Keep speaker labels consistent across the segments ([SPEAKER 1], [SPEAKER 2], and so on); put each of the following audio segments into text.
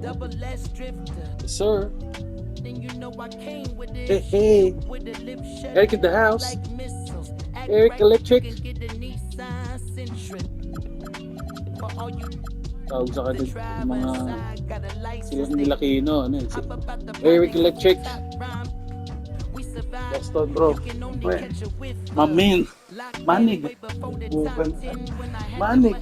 [SPEAKER 1] Yes, sir. Hey, hey. Eric in the house. Eric Electric. Tawag sa kanil mga sila nilakino. Ano yun? Eric Electric. Boston, bro. Mamin. Manig. Bukan. Manig.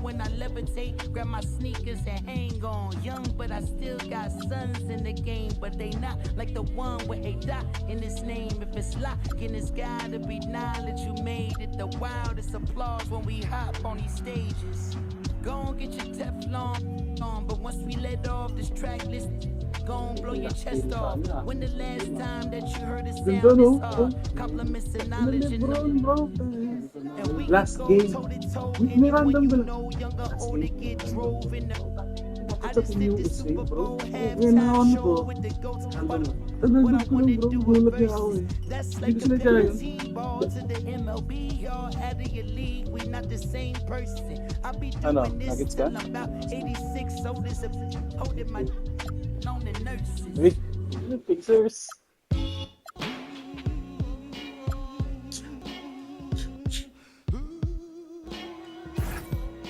[SPEAKER 2] When I levitate, grab my sneakers and hang on. Young, but I still got sons in the game, but they not like the one with a dot in his name. If it's locking, it's gotta be knowledge. You made it the wildest applause when we hop on these stages. Go and get your Teflon on, but once we let off this track list, go and blow your chest off. When the last time that you heard it sound this hard, compliments and knowledge and and we
[SPEAKER 1] Last
[SPEAKER 2] go
[SPEAKER 1] game.
[SPEAKER 2] toe to toe.
[SPEAKER 1] May random
[SPEAKER 2] You
[SPEAKER 1] ba?
[SPEAKER 2] know, younger, older get drove in the. I
[SPEAKER 1] Sa
[SPEAKER 2] just did the
[SPEAKER 1] USA,
[SPEAKER 2] Super
[SPEAKER 1] bro.
[SPEAKER 2] Bowl
[SPEAKER 1] Yan na
[SPEAKER 2] halftime
[SPEAKER 1] ano
[SPEAKER 2] show
[SPEAKER 1] to.
[SPEAKER 2] with the goats.
[SPEAKER 1] Tagal
[SPEAKER 2] What I
[SPEAKER 1] ko
[SPEAKER 2] wanna
[SPEAKER 1] lang, bro.
[SPEAKER 2] do
[SPEAKER 1] Gulat
[SPEAKER 2] with
[SPEAKER 1] niya ako
[SPEAKER 2] verses.
[SPEAKER 1] eh.
[SPEAKER 2] That's
[SPEAKER 1] Hindi
[SPEAKER 2] like
[SPEAKER 1] ko
[SPEAKER 2] a
[SPEAKER 1] sila dyan.
[SPEAKER 2] ball to the MLB. Y'all out of your league. We not the same person. I be
[SPEAKER 1] Ano,
[SPEAKER 2] doing this
[SPEAKER 1] nuggets ka?
[SPEAKER 2] till I'm about 86. So this is holding my on the nurses.
[SPEAKER 1] Wait. Pixers.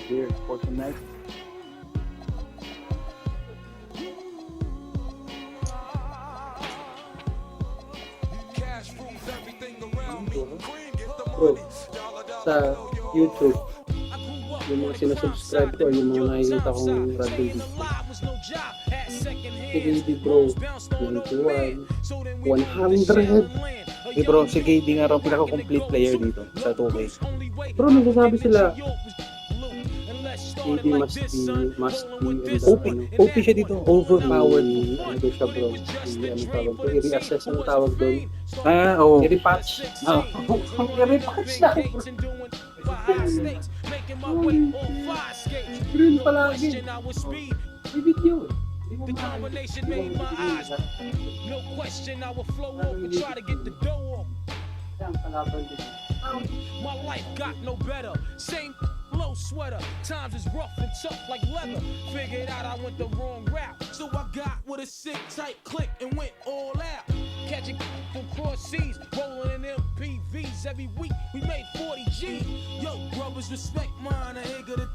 [SPEAKER 1] Here, for tonight. Bro, sa YouTube, yung mga sinasubscribe ko, yung mga nakikita kong random video. Si bro, 21, 100. Eh bro, si KD nga raw pinaka-complete player dito sa 2K. Bro, nagsasabi sila, KD must be OP siya dito. Overpowered. Ano siya bro? Ano tawag to? I-reassess ang tawag doon. Oo. I-repatch. I-repatch na. Green palagi. May video.
[SPEAKER 3] The combination made my eyes. No question, I will flow off and try to get the dough off. My life got no better. Same low sweater. Times is rough and tough like leather. Figured out I went the wrong route. So I got with a sick tight click and went all out. Catching from cross seas, rolling in MPVs. Every week we made 40 G. Yo, brothers, respect mine. I ain't gonna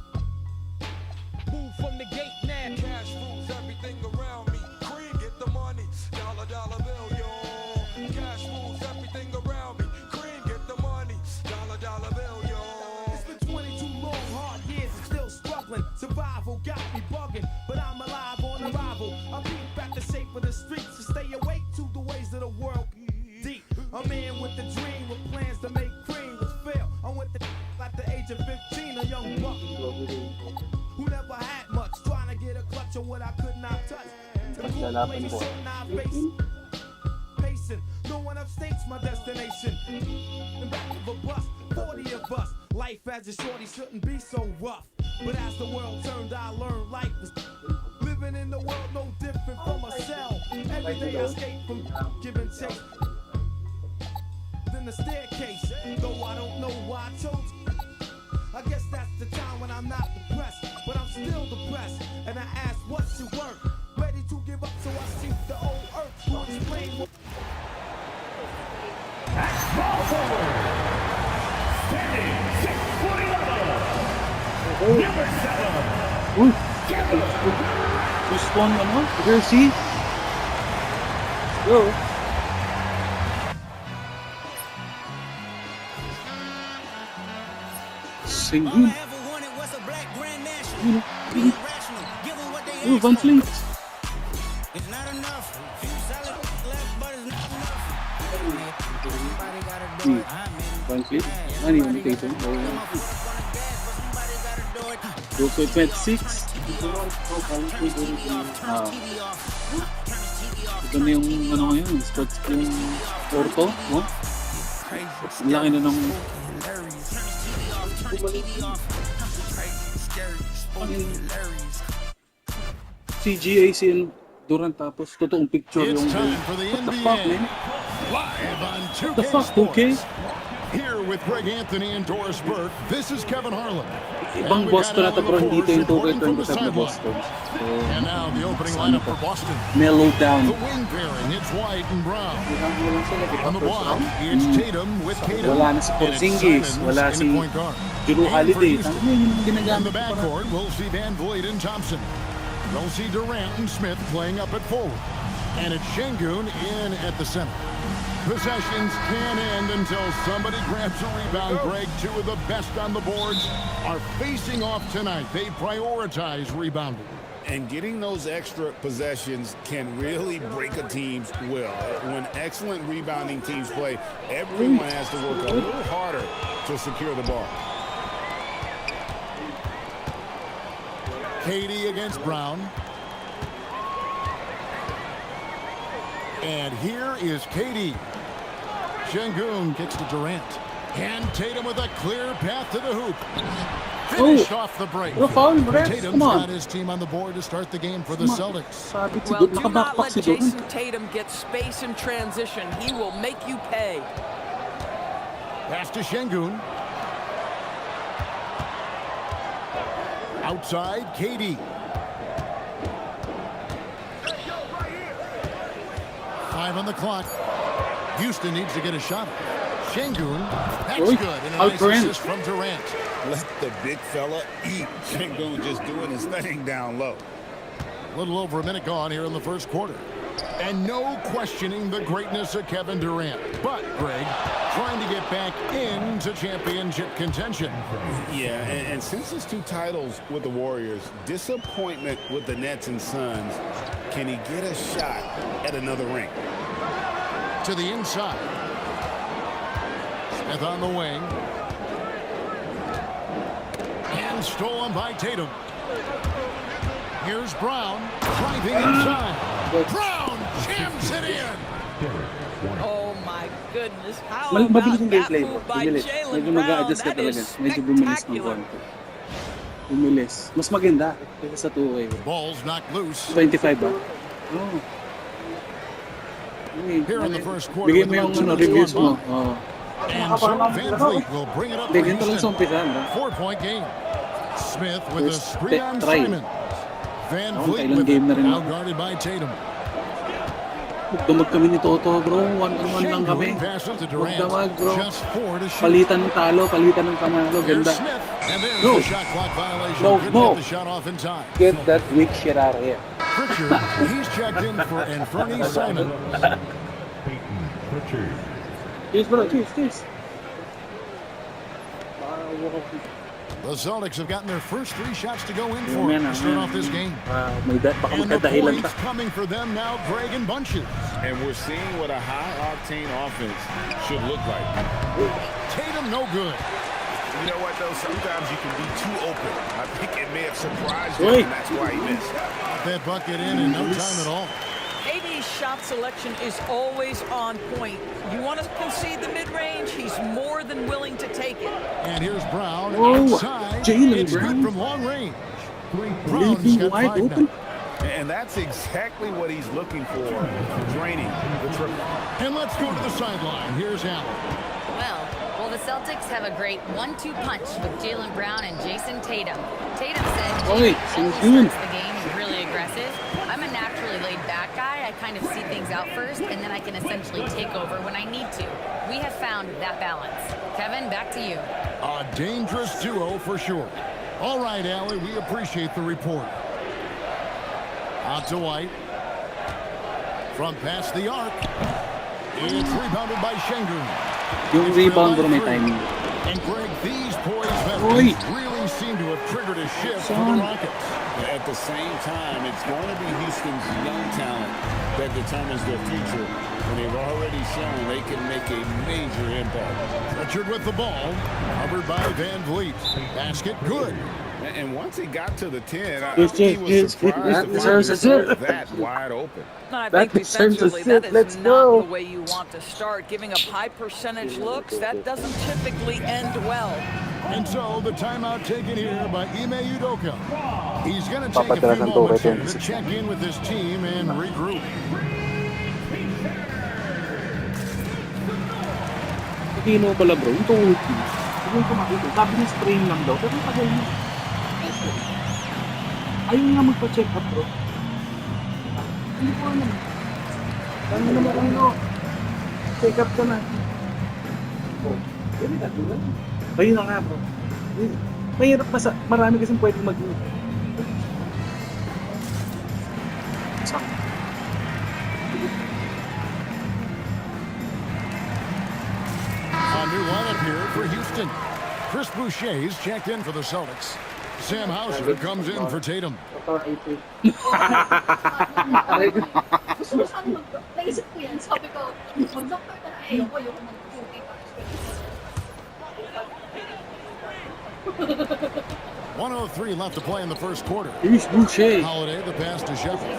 [SPEAKER 3] move from the gate now.
[SPEAKER 4] Cash rules everything around me. Cream, get the money. Dollar, dollar bill, yo. Cash rules everything around me. Cream, get the money. Dollar, dollar bill, yo.
[SPEAKER 3] It's been 22 long, hard years and still struggling. Survival got me bugging, but I'm alive on arrival. I beat back the shape of the streets to stay awake to the ways of the world. Deep, a man with a dream with plans to make cream was fail. I went to at the age of 15, a young buck who never had much, trying to get a clutch on what I could not touch. To the cool place, so now I face pacing. No one upstates my destination. In back of a bus, 40 of us. Life as a shorty shouldn't be so rough. But as the world turned, I learned life is living in the world no different from a cell. Every day I escape from give and take. Then the staircase, though I don't know why I chose. I guess that's the time when I'm not depressed, but I'm still depressed. And I ask, what's your work? Ready to give up, so I seek the old earth to explain what.
[SPEAKER 5] Small forward, standing 6'11", number 7.
[SPEAKER 1] Uy! Just one, ano? Jersey? Go! Singing. Van Fleet. Van Fleet? Ano yung imitation? 2k26. Ito na yung ano ngayon, sports yung Porto, no? Ang laki na ng CGAC and Durant tapos totoong picture yung what the fuck man?
[SPEAKER 5] Live on
[SPEAKER 1] What the fuck 2K?
[SPEAKER 5] Here
[SPEAKER 6] with Greg Anthony and Doris Burke. This is Kevin Harlan.
[SPEAKER 1] Ibang Boston na to, bro. Dito yung 2K25 na Boston. So,
[SPEAKER 6] And now the opening lineup for Boston.
[SPEAKER 1] mellow down.
[SPEAKER 6] The wing pairing, it's White and Brown.
[SPEAKER 1] Walang sila, di ba?
[SPEAKER 6] On the
[SPEAKER 1] First
[SPEAKER 6] block,
[SPEAKER 1] round.
[SPEAKER 6] it's Tatum with Tatum.
[SPEAKER 1] Wala na si Porzingis,
[SPEAKER 6] And it's
[SPEAKER 1] wala
[SPEAKER 6] Simons
[SPEAKER 1] si
[SPEAKER 6] in the point guard.
[SPEAKER 1] Jrue
[SPEAKER 6] And for
[SPEAKER 1] Holiday.
[SPEAKER 6] Houston,
[SPEAKER 1] Ano yun yung
[SPEAKER 6] in
[SPEAKER 1] ginagamit
[SPEAKER 6] the
[SPEAKER 1] ko para?
[SPEAKER 6] backcourt, we'll see Van Vliet and Thompson. We'll see Durant and Smith playing up at forward. And it's Şengün in at the center. Possessions can end until somebody grabs a rebound. Greg, two of the best on the boards are facing off tonight. They prioritize rebounding.
[SPEAKER 7] And getting those extra possessions can really break a team's will. When excellent rebounding teams play, everyone has to work a little harder to secure the ball.
[SPEAKER 6] Katie against Brown. And here is Katie. Şengün kicks to Durant. And Tatum with a clear path to the hoop. Finished off the break.
[SPEAKER 1] Bro, foul, Brett.
[SPEAKER 6] Tatum's
[SPEAKER 1] Come on.
[SPEAKER 6] got his team on the board to start the game for the Celtics.
[SPEAKER 1] Sabi si
[SPEAKER 8] Well,
[SPEAKER 1] Doon,
[SPEAKER 8] do not
[SPEAKER 1] nakabackpack
[SPEAKER 8] let
[SPEAKER 1] si Doon.
[SPEAKER 8] Jason Tatum get space in transition. He will make you pay.
[SPEAKER 6] Pass to Şengün. Outside, Katie. Five on the clock. Houston needs to get a shot. Şengün, that's
[SPEAKER 1] Oy,
[SPEAKER 6] good. And a
[SPEAKER 1] out
[SPEAKER 6] nice
[SPEAKER 1] Durant.
[SPEAKER 6] assist from Durant.
[SPEAKER 7] Let the big fella eat. Şengün just doing his thing down low.
[SPEAKER 6] A little over a minute gone here in the first quarter. And no questioning the greatness of Kevin Durant. But, Greg, trying to get back into championship contention.
[SPEAKER 7] Yeah, and since his 2 titles with the Warriors, disappointment with the Nets and Suns, can he get a shot at another ring?
[SPEAKER 6] To the inside. Smith on the wing. And stolen by Tatum. Here's Brown driving inside. Brown jams it in.
[SPEAKER 8] Oh my goodness. How
[SPEAKER 1] Mabilis
[SPEAKER 8] about
[SPEAKER 1] yung
[SPEAKER 8] that
[SPEAKER 1] gameplay mo.
[SPEAKER 8] move by
[SPEAKER 1] Bumilis.
[SPEAKER 8] Jaylen
[SPEAKER 1] Medyo
[SPEAKER 8] Brown?
[SPEAKER 1] mag-a-adjust ka
[SPEAKER 8] That
[SPEAKER 1] talaga.
[SPEAKER 8] is
[SPEAKER 1] Medyo bumilis ng
[SPEAKER 8] spectacular.
[SPEAKER 1] konti. Bumilis. Mas maganda kaysa sa 2K.
[SPEAKER 6] Ball's knocked loose.
[SPEAKER 1] 25 ba? Oh.
[SPEAKER 6] Here in the first quarter.
[SPEAKER 1] Bigay
[SPEAKER 6] with
[SPEAKER 1] mo yung
[SPEAKER 6] about 2 minutes
[SPEAKER 1] reviews
[SPEAKER 6] to
[SPEAKER 1] mo.
[SPEAKER 6] run.
[SPEAKER 1] Oh.
[SPEAKER 6] And so Van Vliet will bring it up
[SPEAKER 1] Hindi,
[SPEAKER 6] for
[SPEAKER 1] ganito lang sa
[SPEAKER 6] Houston.
[SPEAKER 1] umpisa. No?
[SPEAKER 6] 4-point game. Smith with a
[SPEAKER 1] First
[SPEAKER 6] screen on
[SPEAKER 1] try.
[SPEAKER 6] Simons. Van
[SPEAKER 1] Oh,
[SPEAKER 6] Vliet
[SPEAKER 1] kailang
[SPEAKER 6] with
[SPEAKER 1] game
[SPEAKER 6] it.
[SPEAKER 1] na rin
[SPEAKER 6] Now
[SPEAKER 1] ako.
[SPEAKER 6] guarded by Tatum.
[SPEAKER 1] Dumag kami ni Toto, bro. One-on-one lang kami.
[SPEAKER 6] Şengün passes to
[SPEAKER 1] Huwag
[SPEAKER 6] Durant.
[SPEAKER 1] damag, bro.
[SPEAKER 6] Just 4 to shoot.
[SPEAKER 1] Palitan ng talo, palitan ng panalo.
[SPEAKER 6] Here's
[SPEAKER 1] Ganda.
[SPEAKER 6] Smith. And there's
[SPEAKER 1] No.
[SPEAKER 6] the shot clock violation.
[SPEAKER 1] No,
[SPEAKER 6] Couldn't
[SPEAKER 1] no.
[SPEAKER 6] get the shot off in time.
[SPEAKER 1] Get that weak shit out of here.
[SPEAKER 6] Pritchard, he's checked in for Anthony Simons.
[SPEAKER 1] Cheers, bro. Cheers.
[SPEAKER 6] The Celtics have gotten their first 3 shots to go in
[SPEAKER 1] Yung
[SPEAKER 6] for
[SPEAKER 1] yan,
[SPEAKER 6] to start off this game.
[SPEAKER 1] Baka
[SPEAKER 6] And the
[SPEAKER 1] magkadahilan
[SPEAKER 6] points
[SPEAKER 1] pa.
[SPEAKER 6] coming for them now, Greg and bunches.
[SPEAKER 7] And we're seeing what a high-octane offense should look like.
[SPEAKER 6] Tatum no good.
[SPEAKER 7] You know what, though? Sometimes you can be too open. I think it may have surprised
[SPEAKER 1] Oi.
[SPEAKER 7] him, and that's why he missed.
[SPEAKER 6] Got that bucket in no time at all.
[SPEAKER 8] AD's shot selection is always on point. You want to concede the mid-range, he's more than willing to take it.
[SPEAKER 6] And here's Brown
[SPEAKER 1] Whoa,
[SPEAKER 6] outside.
[SPEAKER 1] Jaylen
[SPEAKER 6] It's
[SPEAKER 1] Brown.
[SPEAKER 6] good from long range. Brown's
[SPEAKER 1] Leaving
[SPEAKER 6] got
[SPEAKER 1] wide
[SPEAKER 6] 5
[SPEAKER 1] open.
[SPEAKER 6] now.
[SPEAKER 7] And that's exactly what he's looking for, draining the triple.
[SPEAKER 6] And let's go to the sideline. Here's Allen.
[SPEAKER 9] Well, the Celtics have a great 1-2 punch with Jaylen Brown and Jason Tatum. Tatum said
[SPEAKER 1] Oi,
[SPEAKER 9] Jaylen
[SPEAKER 1] Şengün.
[SPEAKER 9] always starts the game really aggressive. I'm a naturally laid-back guy. I kind of see things out first, and then I can essentially take over when I need to. We have found that balance. Kevin, back to you.
[SPEAKER 6] A dangerous duo for sure. All right, Allie, we appreciate the report. Out to White. From past the arc. It's rebounded by Şengün.
[SPEAKER 1] Yung rebound, bro, may timing.
[SPEAKER 6] And Greg, these poised
[SPEAKER 1] Oi.
[SPEAKER 6] veterans really seem to have triggered a shift for
[SPEAKER 1] Son.
[SPEAKER 6] the Rockets.
[SPEAKER 7] At the same time, it's going to be Houston's young talent that determines their future. And they've already shown they can make a major impact.
[SPEAKER 6] Pritchard with the ball. Covered by Van Vliet. Basket good.
[SPEAKER 7] And once he got to the 10,
[SPEAKER 1] Yes,
[SPEAKER 7] he
[SPEAKER 1] yes,
[SPEAKER 7] was
[SPEAKER 1] yes,
[SPEAKER 7] surprised
[SPEAKER 1] that
[SPEAKER 7] to
[SPEAKER 1] deserves a
[SPEAKER 7] find
[SPEAKER 1] zip.
[SPEAKER 7] himself that wide open.
[SPEAKER 8] I
[SPEAKER 1] That
[SPEAKER 8] think
[SPEAKER 1] deserves a
[SPEAKER 8] defensively, that
[SPEAKER 1] sit.
[SPEAKER 8] is
[SPEAKER 1] Let's
[SPEAKER 8] not
[SPEAKER 1] go.
[SPEAKER 8] the way you want to start. Giving up high percentage looks, that doesn't typically end well.
[SPEAKER 6] And so the timeout taken here by Ime Udoka. He's going to take a
[SPEAKER 1] Papadala
[SPEAKER 6] few
[SPEAKER 1] ng
[SPEAKER 6] moments here
[SPEAKER 1] 2K26.
[SPEAKER 6] to check in with his team and regroup.
[SPEAKER 1] Filipino pala bro, yung Turkey. Yung kumakita, sabi niya sprain lang daw, pero tagal niya. Ayaw nga magpa-check up bro. Hindi ko alam. Tangan naman kung no. Check up ka na. Oh, yun na tulad. Ayun na nga bro. Mahirap pa marami kasing pwedeng mag-.
[SPEAKER 6] A new lineup here for Houston. Chris Boucher's checked in for the Celtics. Sam Hauser comes in for Tatum.
[SPEAKER 10] Gusto ko saan naisip ko yan. Sabi ko, mag-doctor ka na. Ayoko mag-2K pa.
[SPEAKER 6] 1:03 left to play in the first quarter.
[SPEAKER 1] Here's Boucher.
[SPEAKER 6] Holiday, the pass to Shepard.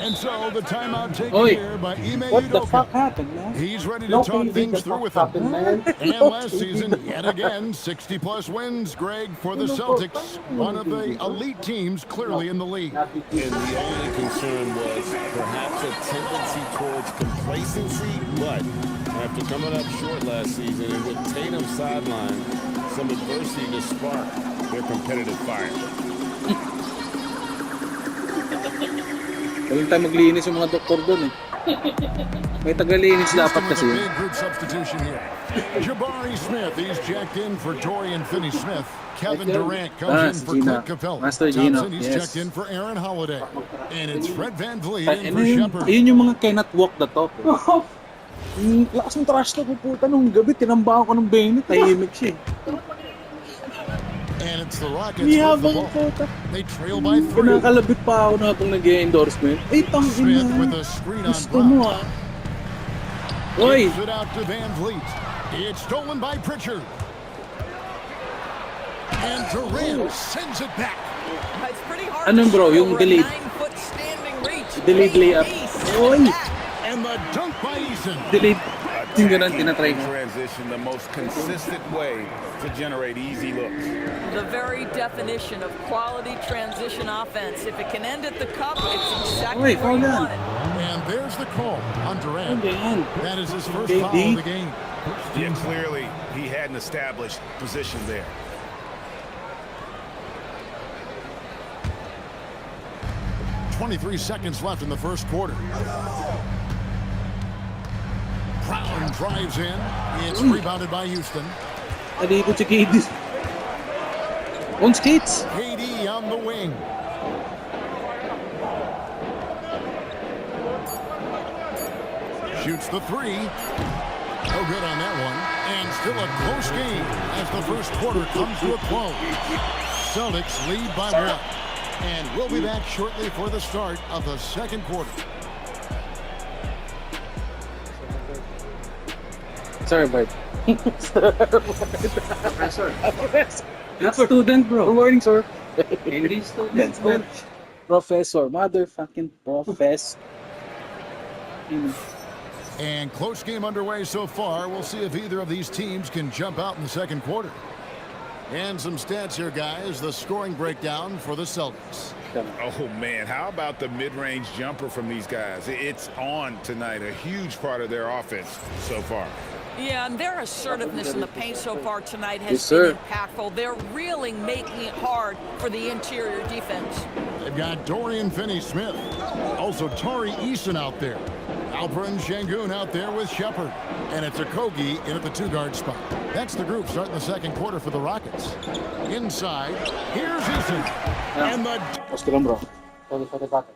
[SPEAKER 6] And so the timeout taken
[SPEAKER 1] Oi,
[SPEAKER 6] here by Ime
[SPEAKER 1] what the
[SPEAKER 6] Udoka.
[SPEAKER 1] fuck happened, man?
[SPEAKER 6] He's ready to
[SPEAKER 1] No
[SPEAKER 6] talk
[SPEAKER 1] KD,
[SPEAKER 6] things
[SPEAKER 1] the
[SPEAKER 6] through
[SPEAKER 1] fuck
[SPEAKER 6] with
[SPEAKER 1] happened,
[SPEAKER 6] them.
[SPEAKER 1] man?
[SPEAKER 6] And
[SPEAKER 1] No
[SPEAKER 6] last
[SPEAKER 1] KD.
[SPEAKER 6] season, yet again, 60-plus wins, Greg, for the Celtics. One of the elite teams clearly in the league.
[SPEAKER 7] And the only concern was perhaps a tendency towards complacency, but after coming up short last season and with Tatum sidelined, some adversity to spark their competitive fire.
[SPEAKER 1] Walang tayo maglinis yung mga doktor doon eh. May tagalinis dapat kasi
[SPEAKER 6] Houston with
[SPEAKER 1] yun.
[SPEAKER 6] a big group substitution here. Jabari Smith, he's checked in for Dorian Finney-Smith. Kevin Durant comes in for
[SPEAKER 1] Gina.
[SPEAKER 6] Clint Capella.
[SPEAKER 1] Master Gino,
[SPEAKER 6] Thompson, he's
[SPEAKER 1] yes.
[SPEAKER 6] checked in for Aaron Holiday. And it's Fred VanVleet
[SPEAKER 1] Ay,
[SPEAKER 6] in for Shepard.
[SPEAKER 1] ayun yung mga cannot walk the talk. Eh. Lakas ng trash talk ko puta nung gabi. Tinambahan ko ng Bennett. Tahimik siya eh.
[SPEAKER 6] And it's the Rockets
[SPEAKER 1] Hindi
[SPEAKER 6] with the
[SPEAKER 1] habang
[SPEAKER 6] ball.
[SPEAKER 1] puta.
[SPEAKER 6] They trail by 3.
[SPEAKER 1] Kinakalabit pa ako na habang nag-endorsement. Ay, tangin
[SPEAKER 6] Smith
[SPEAKER 1] na.
[SPEAKER 6] with a screen on
[SPEAKER 1] Gusto mo
[SPEAKER 6] Brown.
[SPEAKER 1] ah. Oy!
[SPEAKER 6] Gives it out to VanVleet. It's stolen by Pritchard. And Durant sends it back.
[SPEAKER 8] It's pretty hard
[SPEAKER 1] Ano
[SPEAKER 8] to
[SPEAKER 1] bro,
[SPEAKER 8] shoot
[SPEAKER 1] yung
[SPEAKER 8] over a
[SPEAKER 1] delayed.
[SPEAKER 8] 9-foot standing reach.
[SPEAKER 1] Delayed layup. Oy!
[SPEAKER 6] And the dunk by Eason.
[SPEAKER 1] Delayed. Yung ganun, tinatry ko.
[SPEAKER 7] Transition, the most consistent way to generate easy looks.
[SPEAKER 8] The very definition of quality transition offense. If it can end at the cup, it's exactly
[SPEAKER 1] Oy,
[SPEAKER 8] where you
[SPEAKER 1] foul yan.
[SPEAKER 8] want it.
[SPEAKER 6] And there's the call on Durant.
[SPEAKER 1] Ano yan?
[SPEAKER 6] That is his first
[SPEAKER 1] KD.
[SPEAKER 6] foul of the game.
[SPEAKER 7] Yeah, clearly he hadn't established position there.
[SPEAKER 6] .23 seconds left in the first quarter. Brown drives in. It's rebounded by Houston.
[SPEAKER 1] Nalikod si KD. On skates.
[SPEAKER 6] KD on the wing. Shoots the three. No good on that one. And still a close game as the first quarter comes to a close. Celtics lead by 1. And we'll be back shortly for the start of the second quarter.
[SPEAKER 1] Sorry, Bart.
[SPEAKER 11] Professor.
[SPEAKER 1] Student, bro. Good morning, sir.
[SPEAKER 11] Hindi student.
[SPEAKER 1] Professor. Motherfucking professor.
[SPEAKER 6] And close game underway so far. We'll see if either of these teams can jump out in the second quarter. And some stats here, guys. The scoring breakdown for the Celtics.
[SPEAKER 7] Oh, man, how about the mid-range jumper from these guys? It's on tonight, a huge part of their offense so far.
[SPEAKER 8] Yeah, and their assertiveness in the paint so far tonight has
[SPEAKER 1] Yes, sir.
[SPEAKER 8] been impactful. They're really making it hard for the interior defense.
[SPEAKER 6] They've got Dorian Finney-Smith. Also Tari Eason out there. Alperen Şengün out there with Shepard. And it's Okogie in at the 2-guard spot. That's the group starting the second quarter for the Rockets. Inside, here's Eason. And the...
[SPEAKER 1] Oscar lang, bro. Sorry, bakit?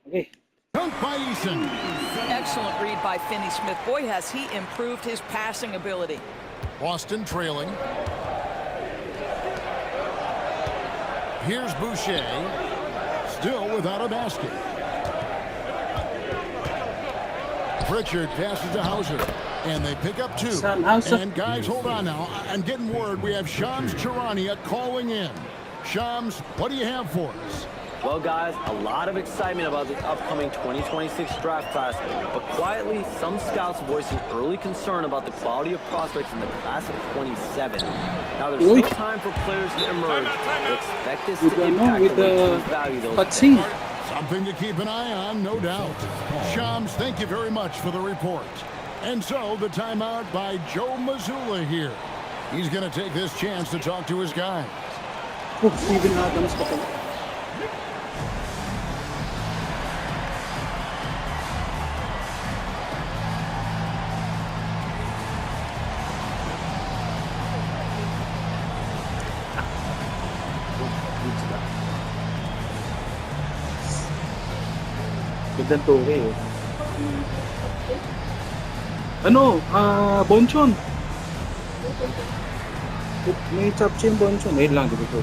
[SPEAKER 1] Okay.
[SPEAKER 6] Dunk by Eason.
[SPEAKER 8] Excellent read by Finney-Smith. Boy, has he improved his passing ability.
[SPEAKER 6] Boston trailing. Here's Boucher, still without a basket. Pritchard passes to Hauser, and they pick up 2. And guys, hold on now. I'm getting word we have Shams Charania calling in. Shams, what do you have for us?
[SPEAKER 12] Well, guys, a lot of excitement about this upcoming 2026 draft class, but quietly, some scouts voicing early concern about the quality of prospects in the class of 27. Now, there's still time for players to emerge, but expect this to impact the way teams value those players.
[SPEAKER 6] Something to keep an eye on, no doubt. Shams, thank you very much for the report. And so, the timeout by Joe Mazzulla here. He's going to take this chance to talk to his guys.
[SPEAKER 1] Steven Adams pa pala. Gandang toke eh. Ano? Bonchon. May chapche yung Bonchon. Ngayon lang, di ko.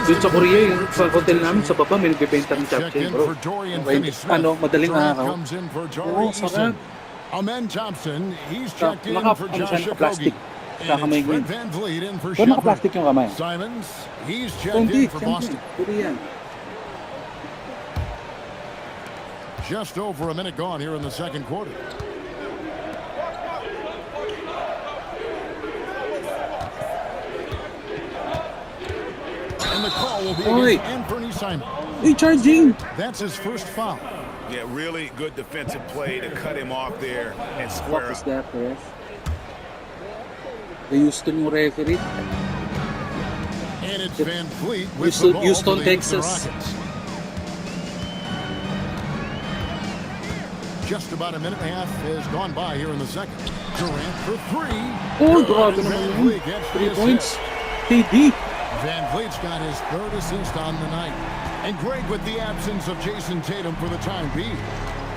[SPEAKER 1] Doon sa Korea, yung sa hotel namin, sa baba, may nagbibenta ng chapche, bro. Ano, madaling araw. Oo, sarap.
[SPEAKER 6] Amen Thompson, he's checked in for Josh
[SPEAKER 1] plastic. Kakamay ko yun. Kung naka-plastic yung kamay.
[SPEAKER 6] Simons, he's checked in for Boston.
[SPEAKER 1] Korean.
[SPEAKER 6] Just over a minute gone here in the second quarter. And the call will be against Anthony Simons.
[SPEAKER 1] Hey, charging!
[SPEAKER 6] That's his first foul.
[SPEAKER 13] Yeah, really good defensive play to cut him off there and square up.
[SPEAKER 1] What is that, ref? The Houston yung referee.
[SPEAKER 6] And it's Van Fleet with the ball
[SPEAKER 1] Houston,
[SPEAKER 6] for the
[SPEAKER 1] Texas.
[SPEAKER 6] Rockets. Just about a minute and a half has gone by here in the second. Durant for 3.
[SPEAKER 1] Oh, grabe naman yun. 3 points. KD.
[SPEAKER 6] Van Vliet's got his third assist on the night. And Greg with the absence of Jason Tatum for the time being.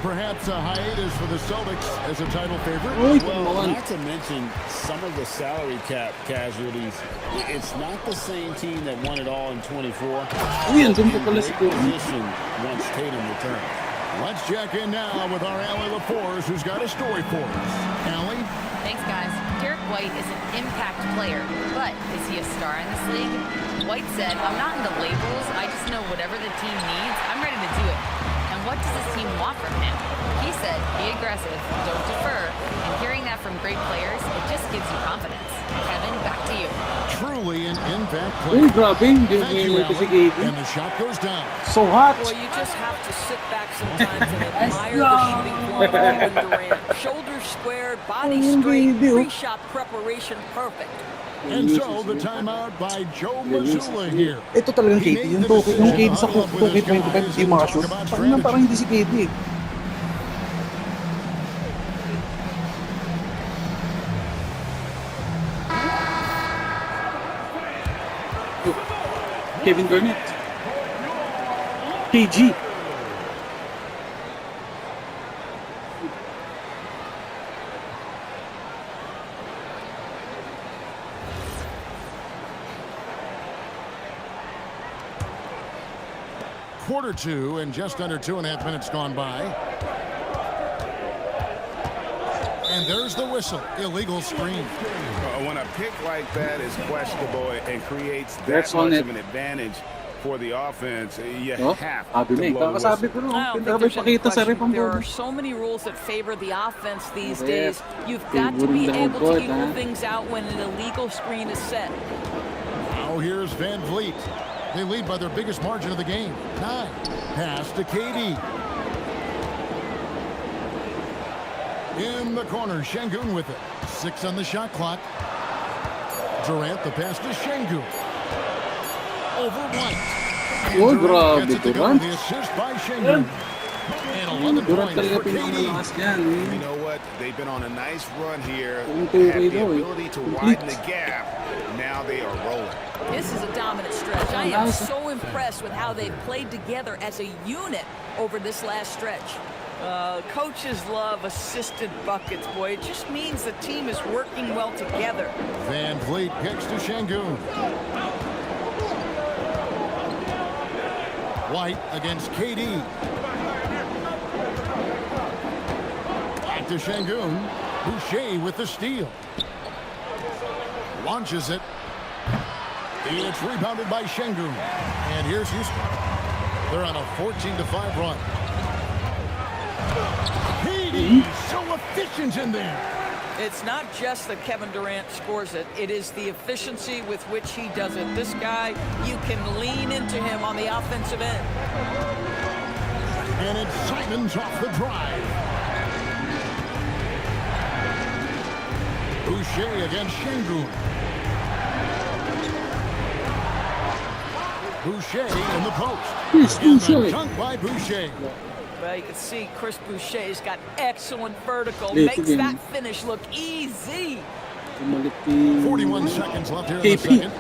[SPEAKER 6] Perhaps a hiatus for the Celtics as a title favorite.
[SPEAKER 7] Well, not to mention some of the salary cap casualties. It's not the same team that won it all in 24. Position once Tatum returns.
[SPEAKER 6] Let's check in now with our Allie LaForce, who's got a story for us. Allie?
[SPEAKER 9] Thanks, guys. Derek White is an impact player, but is he a star in this league? White said, I'm not into labels. I just know whatever the team needs, I'm ready to do it. And what does this team want from him? He said, be aggressive, don't defer. And hearing that from great players, it just gives you confidence. Kevin, back to you.
[SPEAKER 6] Truly an impact player.
[SPEAKER 1] Uy, grabe.
[SPEAKER 6] Thank you, Allie. And the shot goes down.
[SPEAKER 1] So hot.
[SPEAKER 8] Well, you just have to sit back sometimes and admire the shooting form of Kevin Durant. Shoulders squared, body straight, pre-shot preparation perfect.
[SPEAKER 6] And so, the timeout by Joe Mazzulla here.
[SPEAKER 1] Ito talagang KD. Yung KD sa 2K25 hindi makashoot. Parang hindi si KD. Kevin Garnett. KG.
[SPEAKER 6] Quarter 2 and just under 2.5 minutes gone by. And there's the whistle. Illegal screen.
[SPEAKER 13] When a pick like that is questionable and creates that much of an advantage for the offense, you have to blow the whistle.
[SPEAKER 8] There are so many rules that favor the offense these days. You've got to be able to equal things out when an illegal screen is set.
[SPEAKER 6] Now here's Van Vliet. They lead by their biggest margin of the game, 9. Pass to KD. In the corner, Şengün with it. 6 on the shot clock. Durant, the pass to Şengün. Over White.
[SPEAKER 1] Oh, grabe, Durant.
[SPEAKER 6] The assist by Şengün. And 11 points for KD.
[SPEAKER 13] You know what? They've been on a nice run here. Have the ability to widen the gap. Now they are rolling.
[SPEAKER 8] This is a dominant stretch. I am so impressed with how they've played together as a unit over this last stretch. Coaches love assisted buckets, boy. It just means the team is working well together.
[SPEAKER 6] Van Vliet kicks to Şengün. White against KD. Back to Şengün. Boucher with the steal. Launches it. It's rebounded by Şengün. And here's Houston. They're on a 14-5 run. KD so efficient in there.
[SPEAKER 8] It's not just that Kevin Durant scores it. It is the efficiency with which he does it. This guy, you can lean into him on the offensive end.
[SPEAKER 6] And it's Simons off the drive. Boucher against Şengün. Boucher in the post. And the dunk by Boucher.
[SPEAKER 8] Well, you can see Chris Boucher's got excellent vertical. Makes that finish look easy.
[SPEAKER 6] 41 seconds left here in the second.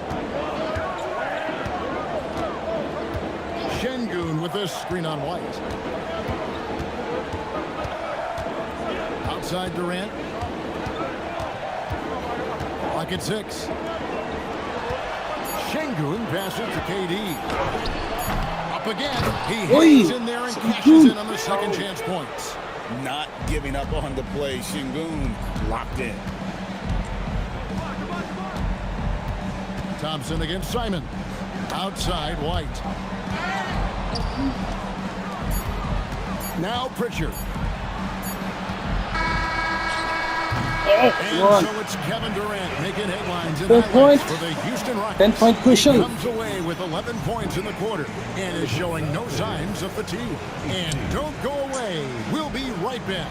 [SPEAKER 6] Şengün with this screen on White. Outside Durant. Clock at 6. Şengün passes to KD. Up again. He hangs in there and cashes in on the second chance points.
[SPEAKER 13] Not giving up on the play. Şengün locked in.
[SPEAKER 6] Thompson against Simon. Outside White. Now Pritchard. And so it's Kevin Durant making headlines in highlights for the Houston Rockets.
[SPEAKER 1] 10-point cushion.
[SPEAKER 6] He comes away with 11 points in the quarter and is showing no signs of fatigue. And don't go away. We'll be right back.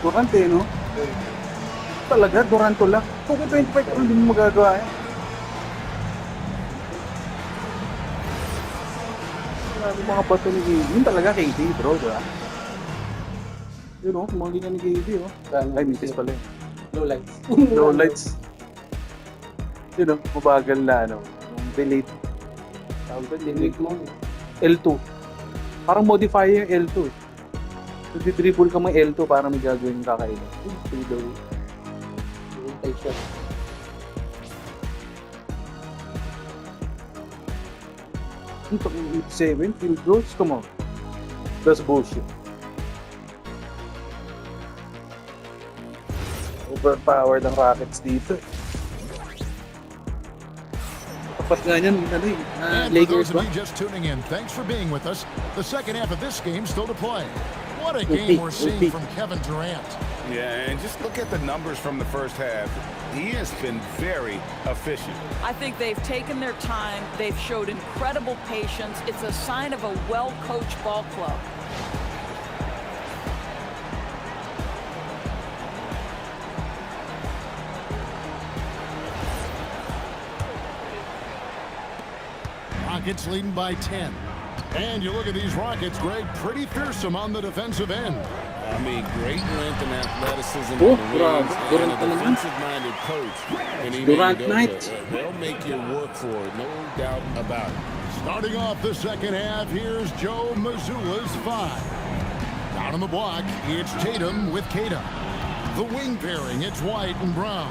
[SPEAKER 1] Durant eh, no? Talaga, Duranto lang. Kung 25 ko, hindi mo magagawa eh. Mga bato ni KD. Yun talaga KD, bro, diba? Yun o, mga ganyan ni KD, oh. Ay, misis pala eh.
[SPEAKER 11] Low lights.
[SPEAKER 1] Low lights. Yun o, mabagal na, ano. Delete. Tawag ba?
[SPEAKER 11] Delete mo.
[SPEAKER 1] L2. Parang modifier yung L2 eh. Nag-dribble ka may L2 para may gagawin yung kakaiba. Free daw.
[SPEAKER 11] Take shot.
[SPEAKER 1] Ito, 7 field goals, come on. That's bullshit. Overpowered ang Rockets dito. Kapag ganyan,
[SPEAKER 6] And for those of you just tuning in, thanks for being with us. The second half of this game still to play. What a game we're seeing from Kevin Durant.
[SPEAKER 13] Yeah, and just look at the numbers from the first half. He has been very efficient.
[SPEAKER 8] I think they've taken their time. They've showed incredible patience. It's a sign of a well-coached ball club.
[SPEAKER 6] Rockets leading by 10. And you look at these Rockets, Greg, pretty fearsome on the defensive end.
[SPEAKER 7] I mean, great length and athleticism
[SPEAKER 1] Oh,
[SPEAKER 7] on the wings, and a
[SPEAKER 1] Durant
[SPEAKER 7] defensive-minded coach. And he
[SPEAKER 1] Durant
[SPEAKER 7] made
[SPEAKER 1] night.
[SPEAKER 7] They'll make you work for it, no doubt about it.
[SPEAKER 6] Starting off the second half, here's Joe Mazzulla's 5. Down on the block, it's Tatum with Keita. The wing pairing, it's White and Brown.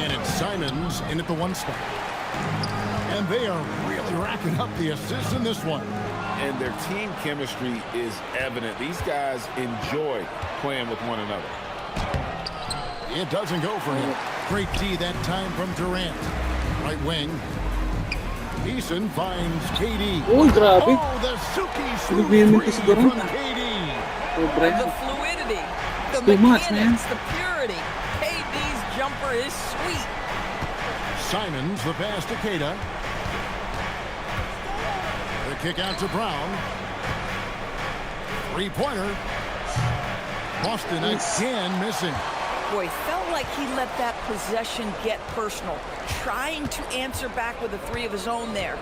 [SPEAKER 6] And it's Simons in at the 1 spot. And they are really racking up the assists in this one.
[SPEAKER 13] And their team chemistry is evident. These guys enjoy playing with one another.
[SPEAKER 6] It doesn't go for him. Great D that time from Durant. Right wing. Eason finds KD.
[SPEAKER 1] Uy, grabe.
[SPEAKER 6] Oh, the Suki
[SPEAKER 1] Pinagbiyamin kasi
[SPEAKER 6] from
[SPEAKER 1] Durant.
[SPEAKER 6] KD.
[SPEAKER 1] Sobra.
[SPEAKER 8] The fluidity, the
[SPEAKER 1] Too much, man.
[SPEAKER 8] mechanics, the purity. KD's jumper is sweet.
[SPEAKER 6] Simons, the pass to Keita. The kick out to Brown. Three-pointer. Boston again missing.
[SPEAKER 8] Boy, felt like he let that possession get personal, trying to answer back with a 3 of his own there.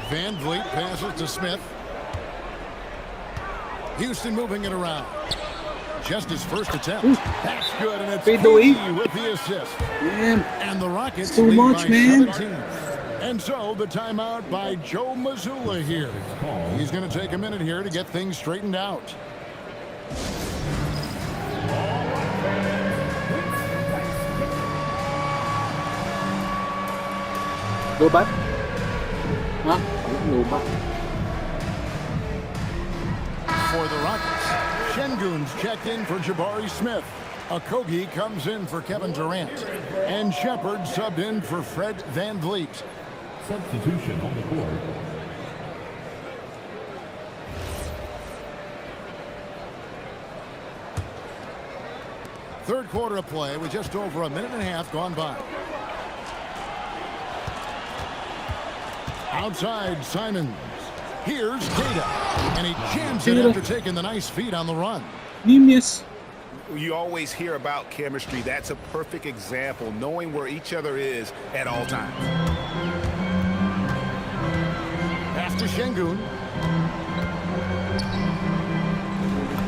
[SPEAKER 6] Van Vliet passes to Smith. Houston moving it around. just his first attempt. That's good, and it's
[SPEAKER 1] Fade away.
[SPEAKER 6] Key with the assist.
[SPEAKER 1] Man,
[SPEAKER 6] And the Rockets
[SPEAKER 1] too
[SPEAKER 6] lead
[SPEAKER 1] much,
[SPEAKER 6] by
[SPEAKER 1] man.
[SPEAKER 6] 17. And so the timeout by Joe Mazzulla here. He's going to take a minute here to get things straightened out.
[SPEAKER 1] Go back. Huh? Go back.
[SPEAKER 6] For the Rockets, Şengün's checked in for Jabari Smith. Okogie comes in for Kevin Durant. And Shepard subbed in for Fred VanVleet.
[SPEAKER 5] Substitution on the court.
[SPEAKER 6] Third quarter of play with just over a minute and a half gone by. Outside Simons. Here's Tatum. And he jams it after taking the nice feed on the run.
[SPEAKER 1] Genius.
[SPEAKER 13] You always hear about chemistry. That's a perfect example, knowing where each other is at all times.
[SPEAKER 6] Pass to Şengün.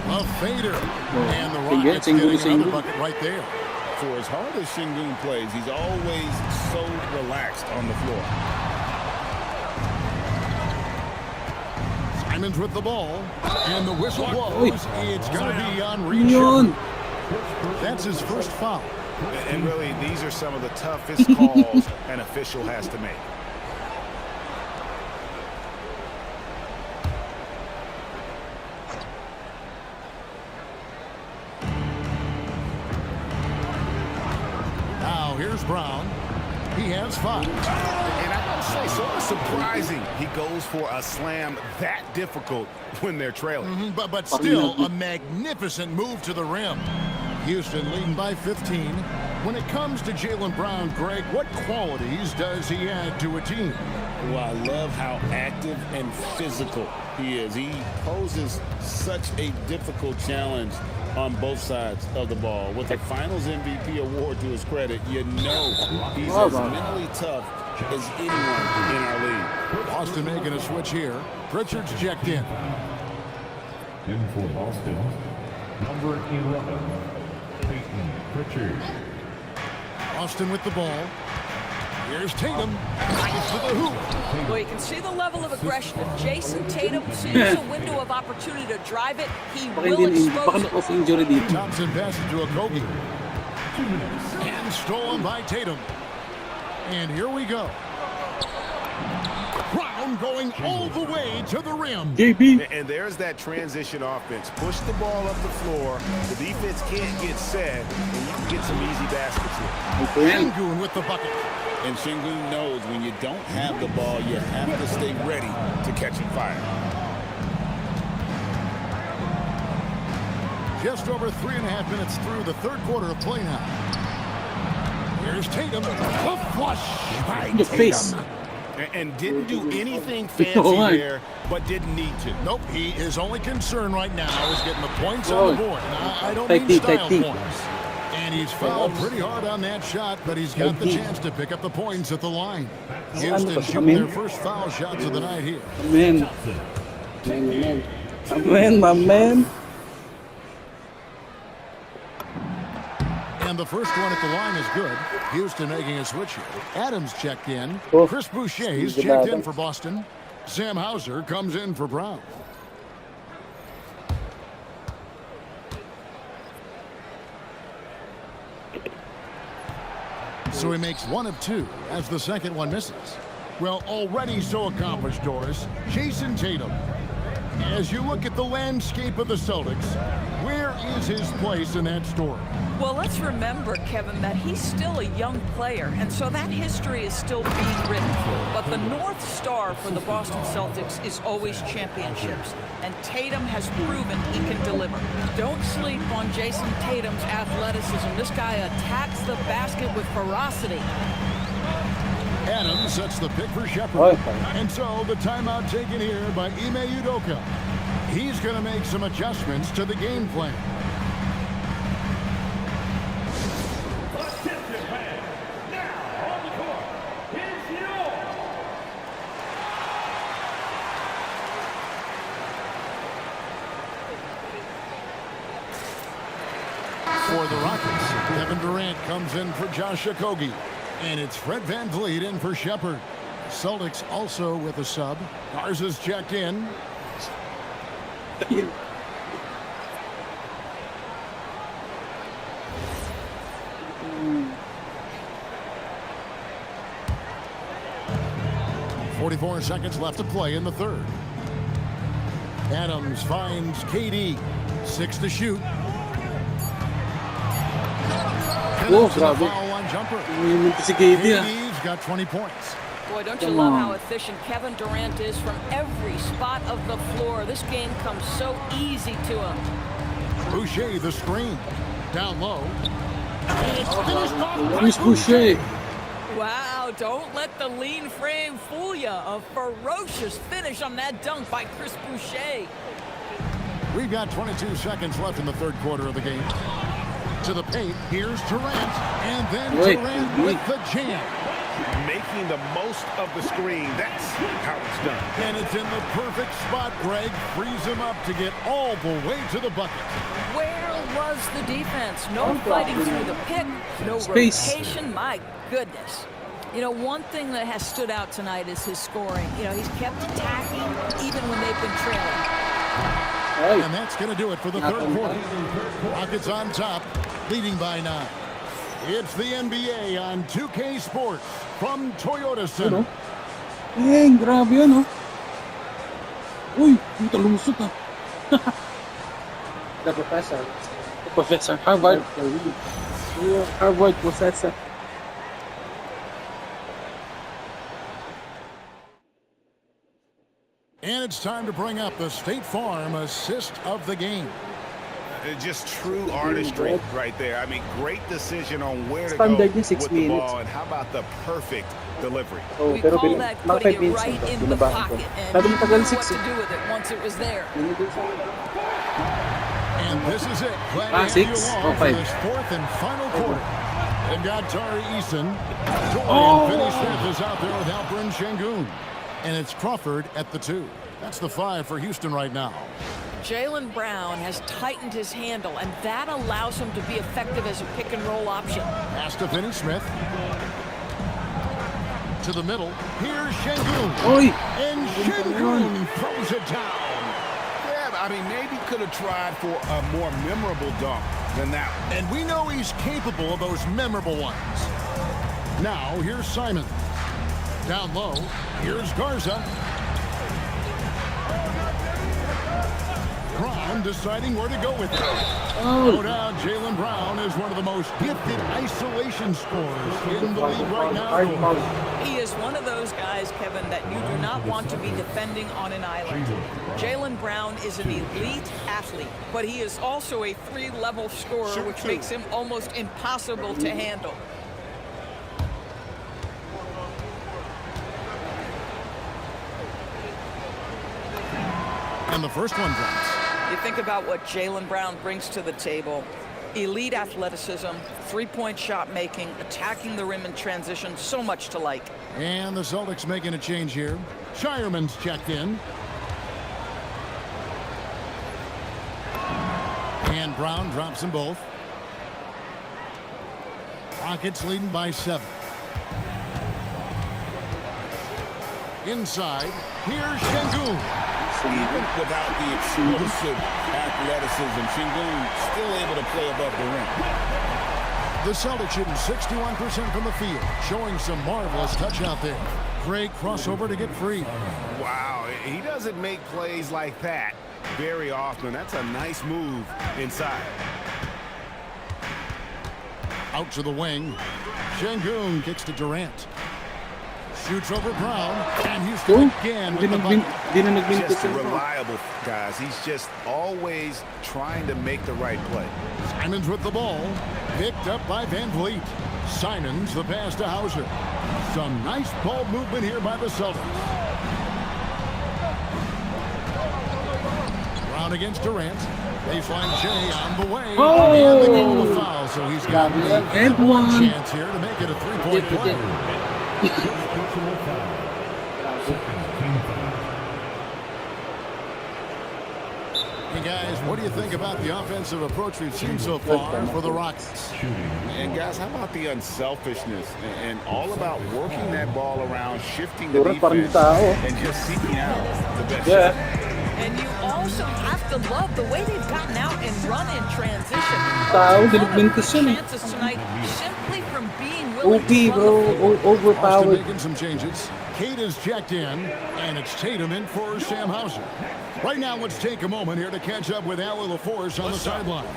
[SPEAKER 6] A fader. And the Rockets getting another bucket right there.
[SPEAKER 7] For as hard as Şengün plays, he's always so relaxed on the floor.
[SPEAKER 6] Simons with the ball. And the whistle blows. It's going to be on Reed. That's his first foul.
[SPEAKER 13] And really, these are some of the toughest calls an official has to make.
[SPEAKER 6] Now here's Brown. He has 5.
[SPEAKER 13] And I gotta say, sort of surprising he goes for a slam that difficult when they're trailing.
[SPEAKER 6] But still a magnificent move to the rim. Houston leading by 15. When it comes to Jaylen Brown, Greg, what qualities does he add to a team?
[SPEAKER 7] Well, I love how active and physical he is. He poses such a difficult challenge on both sides of the ball. With the Finals MVP award to his credit, you know he's as mentally tough as anyone in our league.
[SPEAKER 6] Boston making a switch here. Pritchard's checked in.
[SPEAKER 5] In for Boston, number 11, Peyton Pritchard.
[SPEAKER 6] Boston with the ball. Here's Tatum. Nice to the hoop.
[SPEAKER 8] Well, you can see the level of aggression. If Jason Tatum sees a window of opportunity to drive it, he will expose it.
[SPEAKER 6] Thompson passes to Okogie. And stolen by Tatum. And here we go. Brown going all the way to the rim.
[SPEAKER 13] And there's that transition offense. Push the ball up the floor. The defense can't get set, and you can get some easy baskets here.
[SPEAKER 6] Şengün with the bucket.
[SPEAKER 7] And Şengün knows when you don't have the ball, you have to stay ready to catch and fire.
[SPEAKER 6] Just over 3.5 minutes through the third quarter of play now. Here's Tatum. A flush by Tatum.
[SPEAKER 13] And didn't do anything fancy there, but didn't need to.
[SPEAKER 6] Nope, he is only concerned right now is getting the points on the board. I don't mean style points. And he's fouled pretty hard on that shot, but he's got the chance to pick up the points at the line. Houston shooting their first foul shots of the night here.
[SPEAKER 1] My man.
[SPEAKER 6] And the first one at the line is good. Houston making a switch here. Adams checked in. Chris Boucher's checked in for Boston. Sam Hauser comes in for Brown. So he makes 1 of 2 as the second one misses. Well, already so accomplished, Doris. Jason Tatum. As you look at the landscape of the Celtics, where is his place in that story?
[SPEAKER 8] Well, let's remember, Kevin, that he's still a young player, and so that history is still being written. But the North Star for the Boston Celtics is always championships, and Tatum has proven he can deliver. Don't sleep on Jason Tatum's athleticism. This guy attacks the basket with ferocity.
[SPEAKER 6] Adams sets the pick for Shepard. And so the timeout taken here by Ime Udoka. He's going to make some adjustments to the game plan. For the Rockets, Kevin Durant comes in for Josh Okogie. And it's Fred VanVleet in for Shepard. Celtics also with a sub. Garza's checked in. .44 seconds left to play in the third. Adams finds KD. 6 to shoot.
[SPEAKER 1] Oh, grabe.
[SPEAKER 6] KD's got 20 points.
[SPEAKER 8] Boy, don't you love how efficient Kevin Durant is from every spot of the floor. This game comes so easy to him.
[SPEAKER 6] Boucher the screen. Down low. And it's finished off by
[SPEAKER 1] Who's Boucher?
[SPEAKER 8] Wow, don't let the lean frame fool you. A ferocious finish on that dunk by Chris Boucher.
[SPEAKER 6] We've got 22 seconds left in the third quarter of the game. To the paint, here's Durant, and then Durant with the jam.
[SPEAKER 13] Making the most of the screen, that's how it's done.
[SPEAKER 6] And it's in the perfect spot, Greg. Frees him up to get all the way to the bucket.
[SPEAKER 8] Where was the defense? No fighting through the pick, no rotation. My goodness. You know, one thing that has stood out tonight is his scoring. You know, he's kept attacking even when they've been trailing.
[SPEAKER 6] And that's going to do it for the third quarter. Rockets on top, leading by 9. It's the NBA on 2K Sports from Toyota Center.
[SPEAKER 1] Grabe yan, oh. Uy, puta lumusot, ah.
[SPEAKER 11] The professor.
[SPEAKER 1] Professor, Harvard. Harvard professor.
[SPEAKER 6] And it's time to bring up the State Farm assist of the game.
[SPEAKER 13] Just true artistry right there. I mean, great decision on where to go with the ball, and how about the perfect delivery.
[SPEAKER 8] We call that putting it right in the pocket, and he knew what to do with it once it was there.
[SPEAKER 6] And this is it. Glad to have you along for this fourth and final quarter. They've got Tari Eason. Dorian Finney-Smith is out there with Alperen Şengün. And it's Crawford at the 2. That's the 5 for Houston right now.
[SPEAKER 8] Jaylen Brown has tightened his handle, and that allows him to be effective as a pick-and-roll option.
[SPEAKER 6] Pass to Finney-Smith. To the middle. Here's Şengün. And Şengün throws it down.
[SPEAKER 13] Yeah, I mean, maybe could have tried for a more memorable dunk than that one.
[SPEAKER 6] And we know he's capable of those memorable ones. Now, here's Simon. Down low, here's Garza. Brown deciding where to go with it. No doubt Jaylen Brown is one of the most gifted isolation scorers in the league right now.
[SPEAKER 8] He is one of those guys, Kevin, that you do not want to be defending on an island. Jaylen Brown is an elite athlete, but he is also a 3-level scorer, which makes him almost impossible to handle.
[SPEAKER 6] And the first one drops.
[SPEAKER 8] You think about what Jaylen Brown brings to the table. Elite athleticism, 3-point shot making, attacking the rim in transition, so much to like.
[SPEAKER 6] And the Celtics making a change here. Shireman's checked in. And Brown drops them both. Rockets leading by 7. Inside, here's Şengün.
[SPEAKER 7] Even without the explosive athleticism, Şengün still able to play above the rim.
[SPEAKER 6] The Celtics shooting 61% from the field, showing some marvelous touch out there. Great crossover to get free.
[SPEAKER 13] Wow, he doesn't make plays like that very often. That's a nice move inside.
[SPEAKER 6] Out to the wing. Şengün kicks to Durant. Shoots over Brown, and Houston again with the bucket.
[SPEAKER 13] Just reliable, guys. He's just always trying to make the right play.
[SPEAKER 6] Simons with the ball, picked up by VanVleet. Simons the pass to Hauser. Some nice ball movement here by the Celtics. Brown against Durant. Baseline Jay on the way. And they call the foul, so he's got a chance here to make it a 3-point play. Hey guys, What do you think about the offensive approach we've seen so far for the Rockets?
[SPEAKER 13] And guys, how about the unselfishness and all about working that ball around, shifting the defense, and just seeking out the best shot?
[SPEAKER 8] And you also have to love the way they've gotten out and run in transition. Chances tonight simply from being willing to run the floor.
[SPEAKER 6] Overpowered. Making some changes. Kate is checked in, and it's Tatum in for Sam Hauser. Right now, let's take a moment here to catch up with Allie LaForce on the sidelines.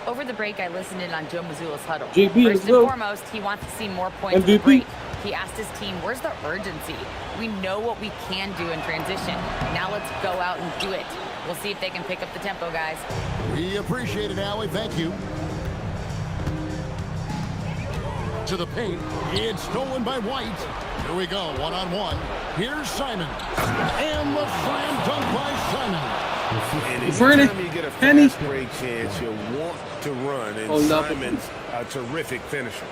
[SPEAKER 9] Over the break, I listened in on Joe Mazzulla's huddle.
[SPEAKER 1] JB,
[SPEAKER 9] First and foremost, he wants to see more points in the break. He asked his team, where's the urgency? We know what we can do in transition. Now let's go out and do it. We'll see if they can pick up the tempo, guys.
[SPEAKER 6] We appreciate it, Allie. Thank you. To the paint. It's stolen by White. Here we go, one-on-one. Here's Simon. And the slam dunk by Simon.
[SPEAKER 13] And anytime you get a fast break chance, you want to run. And Simon's a terrific finisher.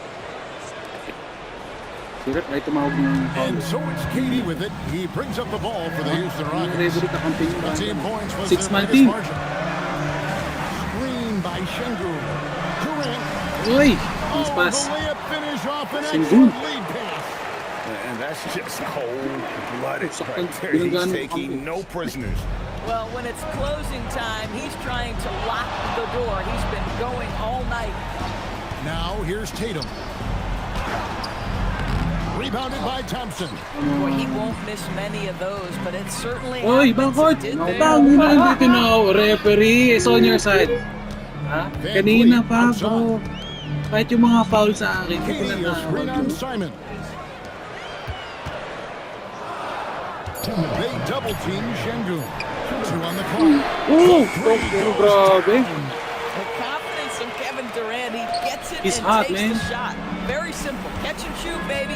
[SPEAKER 6] And so it's Katie with it. He brings up the ball for the Houston Rockets. 15 points was their biggest margin. Screen by Şengün. Durant. The layup finish off an excellent lead pass.
[SPEAKER 13] And that's just cold-blooded right there. He's taking no prisoners.
[SPEAKER 8] Well, when it's closing time, he's trying to lock the door. He's been going all night.
[SPEAKER 6] Now here's Tatum. Rebounded by Thompson.
[SPEAKER 8] Boy, he won't miss many of those, but it certainly
[SPEAKER 1] Oy, bakit? Nandito na ako. Referee is on your side. Ha? Kanina pa, bro. Kahit yung mga foul sa akin.
[SPEAKER 6] Katie is screen on Simon. They double team Şengün. 2 on the clock.
[SPEAKER 1] Grabe.
[SPEAKER 8] The confidence in Kevin Durant, he gets it
[SPEAKER 1] He's
[SPEAKER 8] and
[SPEAKER 1] hot,
[SPEAKER 8] takes
[SPEAKER 1] man.
[SPEAKER 8] the shot. Very simple. Catch and shoot, baby.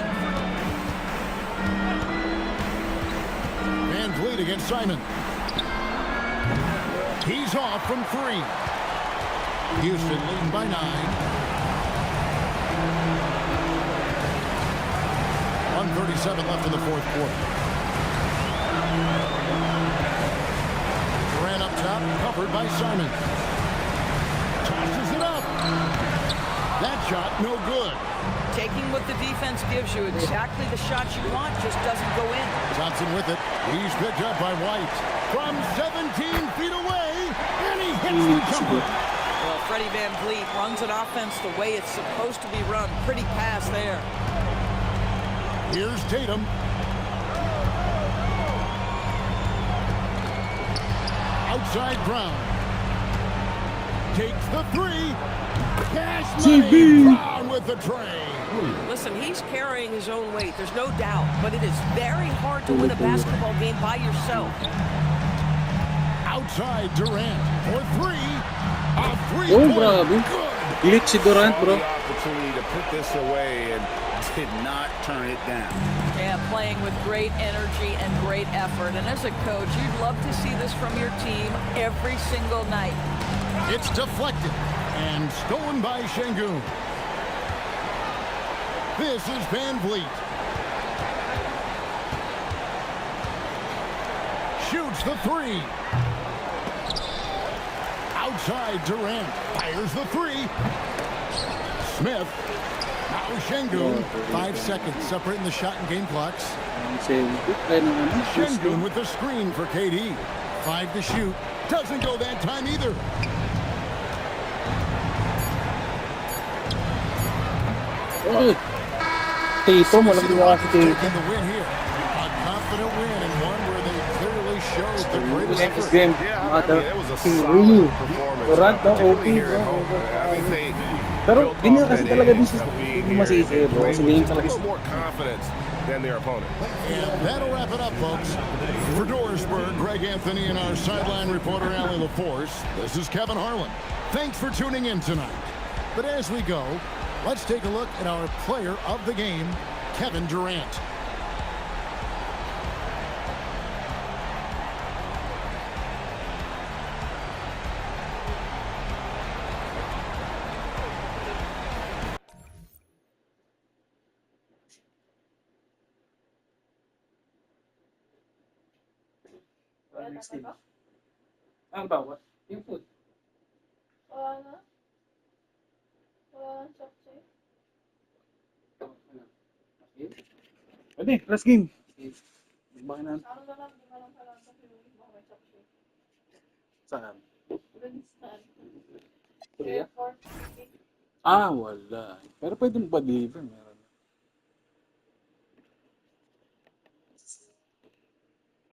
[SPEAKER 6] Van Vliet against Simon. He's off from 3. Houston leading by 9. 1:37 left in the fourth quarter. Durant up top, covered by Simon. Tosses it up. That shot, no good.
[SPEAKER 8] Taking what the defense gives you, exactly the shot you want, just doesn't go in.
[SPEAKER 6] Thompson with it. He's picked up by White. From 17 feet away, and he hits the jumper.
[SPEAKER 8] Well, Freddie Van Vliet runs an offense the way it's supposed to be run. Pretty pass there.
[SPEAKER 6] Here's Tatum. Outside Brown. Takes the 3. Cash money. Brown with the tray.
[SPEAKER 8] Listen, he's carrying his own weight. There's no doubt. But it is very hard to win a basketball game by yourself.
[SPEAKER 6] Outside Durant for 3. A 3-point.
[SPEAKER 1] Oh, grabe. Lit si Durant, bro.
[SPEAKER 13] The opportunity to put this away and did not turn it down.
[SPEAKER 8] Yeah, playing with great energy and great effort. And as a coach, you'd love to see this from your team every single night.
[SPEAKER 6] It's deflected and stolen by Şengün. This is Van Vliet. Shoots the 3. Outside Durant fires the 3. Smith. Now Şengün. 5 seconds separating the shot and game clocks. Şengün with the screen for KD. 5 to shoot. Doesn't go that time either.
[SPEAKER 1] Oh. Tatum, walang ginawa si Tatum.
[SPEAKER 6] Taking the win here. A confident win and one where they clearly showed the greatest
[SPEAKER 1] Next
[SPEAKER 6] effort.
[SPEAKER 1] game,
[SPEAKER 13] It was a solid performance.
[SPEAKER 1] Durant, no,
[SPEAKER 13] particularly
[SPEAKER 1] okay,
[SPEAKER 13] here at
[SPEAKER 1] bro.
[SPEAKER 13] home. I mean, they
[SPEAKER 1] Pero
[SPEAKER 13] built
[SPEAKER 1] ganyan
[SPEAKER 13] off
[SPEAKER 1] kasi
[SPEAKER 13] that
[SPEAKER 1] talaga
[SPEAKER 13] edge
[SPEAKER 1] din si
[SPEAKER 13] of being
[SPEAKER 1] hindi
[SPEAKER 13] here
[SPEAKER 1] masisi,
[SPEAKER 13] and
[SPEAKER 1] bro.
[SPEAKER 13] playing
[SPEAKER 1] Kasi
[SPEAKER 13] with
[SPEAKER 1] ganyan
[SPEAKER 13] just a
[SPEAKER 1] talaga
[SPEAKER 13] little more confidence than their opponent.
[SPEAKER 6] And that'll wrap it up, folks. For Dorisburg, Greg Anthony and our sideline reporter, Allie LaForce, this is Kevin Harlan. Thanks for tuning in tonight. But as we go, let's take a look at our player of the game, Kevin Durant.
[SPEAKER 1] Ano ba? What? Yung food.
[SPEAKER 10] Wala na. Wala na chop-chop.
[SPEAKER 1] Pwede, last game. Bakit na?
[SPEAKER 10] Ano na lang, di ba lang pala sa Pinoy, baka may chop-chop.
[SPEAKER 1] Saan?
[SPEAKER 10] Winston.
[SPEAKER 1] Korea?
[SPEAKER 10] Airport.
[SPEAKER 1] Ah, wala. Pero pwede mo pa deliver. Meron.